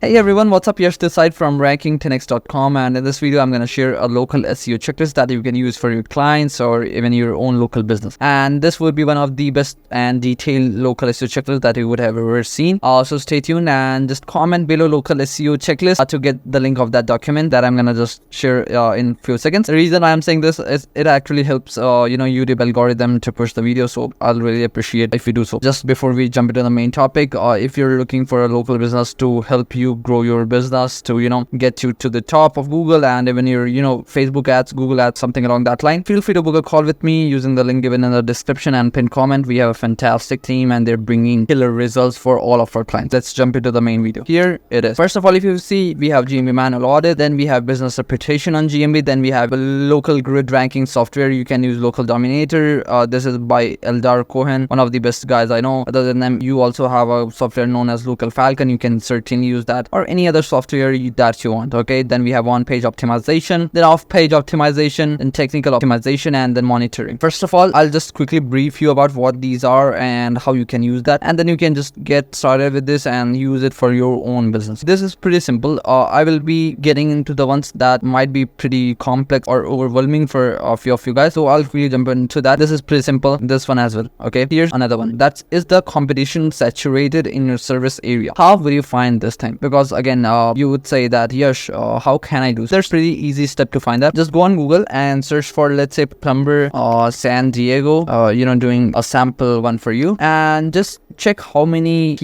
Hey everyone, what's up? Yash this side from ranking10x.com, and in this video I'm going to share a local SEO checklist that you can use for your clients or even your own local business. And this would be one of the best and detailed local SEO checklists that you would have ever seen. So stay tuned and just comment below local SEO checklist to get the link of that document that I'm going to just share in few seconds. The reason I'm saying this is it actually helps YouTube algorithm to push the video, so I'll really appreciate if you do so. Just before we jump into the main topic, if you're looking for a local business to help you grow your business, to get you to the top of Google and even your Facebook ads, Google ads, something along that line, feel free to book a call with me using the link given in the description and pinned comment. We have a fantastic team and they're bringing killer results for all of our clients. Let's jump into the main video. Here it is. First of all, if you see, we have GMB manual audit, then we have business reputation on GMB, then we have a local grid ranking software. You can use local dominator. This is by Eldar Cohen, one of the best guys I know. Other than them, you also have a software known as Local Falcon. You can certainly use that, or any other software that you want. Okay, then we have on-page optimization, then off-page optimization, then technical optimization, and then monitoring. First of all, I'll just quickly brief you about what these are and how you can use that, and then you can just get started with this and use it for your own business. This is pretty simple. I will be getting into the ones that might be pretty complex or overwhelming for a few of you guys, so I'll quickly jump into that. This is pretty simple, this one as well. Okay, here's another one. That is the competition saturated in your service area. How will you find this thing? Because again, you would say that, Yash, how can I do? There's pretty easy step to find that. Just go on Google and search for, let's say, plumber San Diego, doing a sample one for you, and just check how many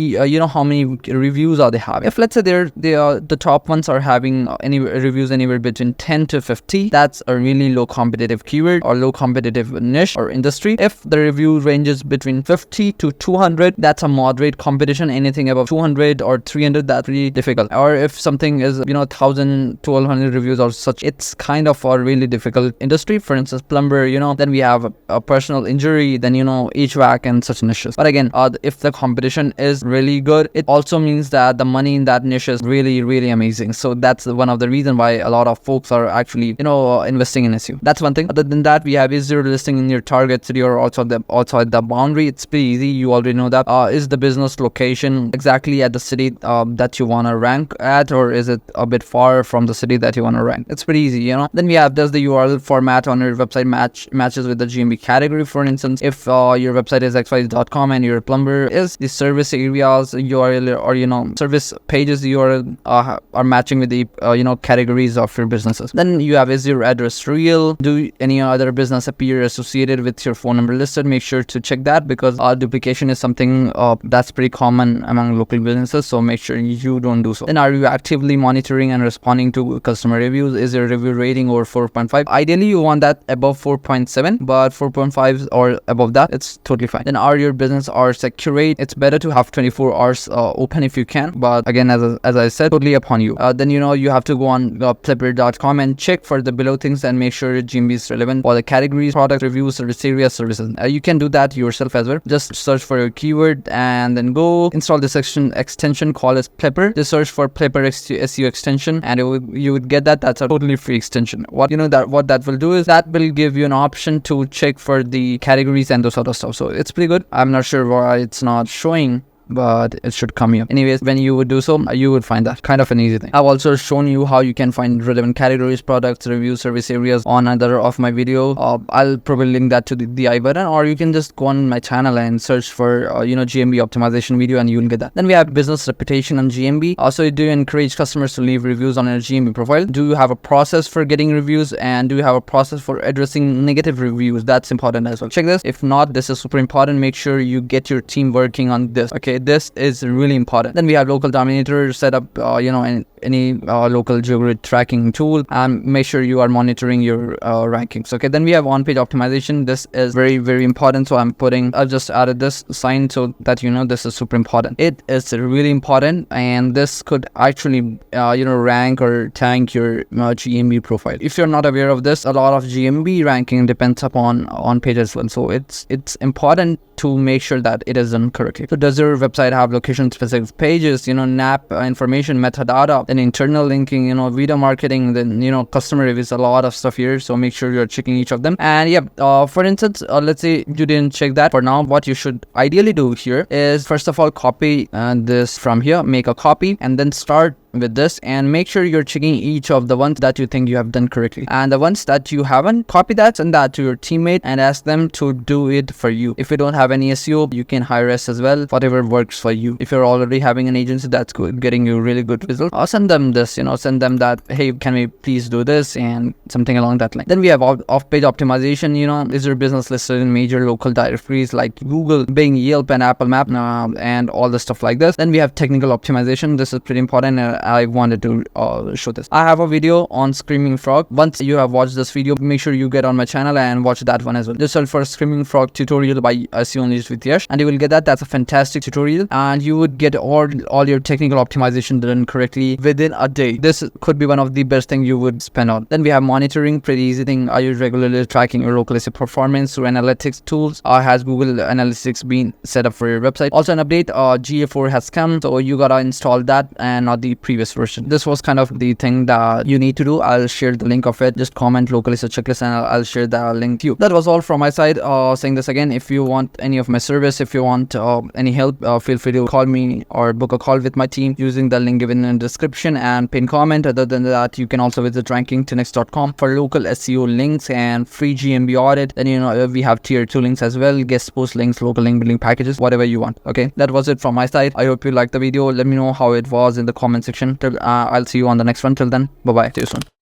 how many reviews are they having. If let's say the top ones are having any reviews anywhere between 10 to 50, that's a really low competitive keyword or low competitive niche or industry. If the review ranges between 50 to 200, that's a moderate competition. Anything above 200 or 300, that's really difficult. Or if something is 1000 1200 reviews or such, it's kind of a really difficult industry. For instance, plumber, then we have a personal injury, then HVAC and such niches. But again, if the competition is really good, it also means that the money in that niche is really, really amazing. So that's one of the reasons why a lot of folks are actually investing in SEO. That's one thing. Other than that, we have, is your listing in your target city or outside the boundary? It's pretty easy. You already know that. Is the business location exactly at the city that you want to rank at, or is it a bit far from the city that you want to rank? It's pretty easy. Then we have, does the URL format on your website matches with the GMB category? For instance, if your website is xyz.com and you're a plumber, is the service areas URL or service pages URL are matching with the categories of your businesses? Then you have, is your address real? Do any other business appear associated with your phone number listed? Make sure to check that, because duplication is something that's pretty common among local businesses, so make sure you don't do so. Then, are you actively monitoring and responding to customer reviews? Is your review rating over 4.5? Ideally you want that above 4.7, but 4.5 or above that, it's totally fine. Then, are your business hours accurate? It's better to have 24 hours open if you can, but again, as I said, totally upon you. Then you have to go on plipper.com and check for the below things and make sure GMB is relevant for the categories, product reviews, service area, services. You can do that yourself as well. Just search for your keyword and then go install this extension called as Plipper. Just search for Plipper SEO extension and you would get that. That's a totally free extension. What that will do is that will give you an option to check for the categories and those sort of stuff. So it's pretty good. I'm not sure why it's not showing, but it should come here. Anyways, when you would do so, you would find that kind of an easy thing. I've also shown you how you can find relevant categories, products, reviews, service areas on another of my video. I'll probably link that to the I button, or you can just go on my channel and search for GMB optimization video and you'll get that. Then we have business reputation on GMB. Also, do you encourage customers to leave reviews on your GMB profile? Do you have a process for getting reviews, and do you have a process for addressing negative reviews? That's important as well. Check this. If not, this is super important. Make sure you get your team working on this. Okay, this is really important. Then we have local dominator set up any local geogrid tracking tool, and make sure you are monitoring your rankings. Okay, then we have on-page optimization. This is very, very important, so I've just added this sign so that this is super important. It is really important, and this could actually rank or tank your GMB profile. If you're not aware of this, a lot of GMB ranking depends upon on-page as well, so it's important to make sure that it is done correctly. So does your website have location specific pages, NAP information, metadata, then internal linking, video marketing, then customer reviews, a lot of stuff here, so make sure you're checking each of them. And yeah, for instance, let's say you didn't check that. For now, what you should ideally do here is, first of all, copy this from here, make a copy, and then start with this, and make sure you're checking each of the ones that you think you have done correctly, and the ones that you haven't, copy that, send that to your teammate and ask them to do it for you. If you don't have any SEO, you can hire us as well, whatever works for you. If you're already having an agency that's good, getting you really good results, I'll send them this, send them that, hey, can we please do this, and something along that line. Then we have off-page optimization. Is your business listed in major local directories like Google, Bing, Yelp, and Apple Map, and all the stuff like this. Then we have technical optimization. This is pretty important, and I wanted to show this. I have a video on Screaming Frog. Once you have watched this video, make sure you get on my channel and watch that one as well. Just search for Screaming Frog tutorial by SEO News with Yash, and you will get that. That's a fantastic tutorial, and you would get all your technical optimization done correctly within a day. This could be one of the best thing you would spend on. Then we have monitoring. Pretty easy thing. Are you regularly tracking your local SEO performance through analytics tools, or has Google Analytics been set up for your website? Also an update, GA4 has come, so you gotta install that and not the previous version. This was kind of the thing that you need to do. I'll share the link of it. Just comment local SEO checklist and I'll share the link to you. That was all from my side. Saying this again, if you want any of my service, if you want any help, feel free to call me or book a call with my team using the link given in the description and pin comment. Other than that, you can also visit ranking10x.com for local SEO links and free GMB audit. Then we have tier 2 links as well, guest post links, local link building packages, whatever you want. Okay, that was it from my side. I hope you liked the video. Let me know how it was in the comment section. I'll see you on the next one. Till then, bye bye, see you soon.